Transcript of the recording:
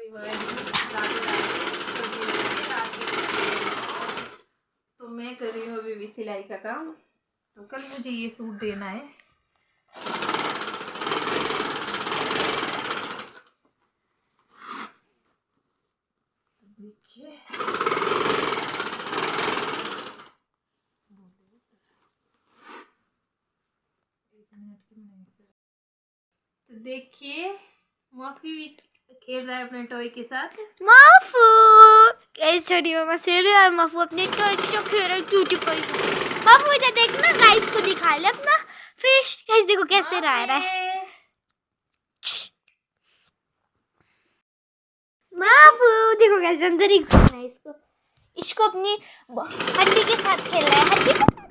तो मैं कर रही हूँ अभी भी सिलाई का काम। तो कल मुझे ये सूट देना है। तो देखिए माफी भी खेल रहा है अपने टॉय के साथ। माफू छोटी मम्मा सीढ़ी और माफू अपने टॉय के साथ खेल रहे क्यूटी पाई। माफू इधर देखना, गाइस को दिखा ले अपना फिश। गाइस देखो कैसे रहा है। माफू देखो कैसे अंदर ही घुसना है इसको अपनी हड्डी के साथ खेल रहा है। हड्डी के साथ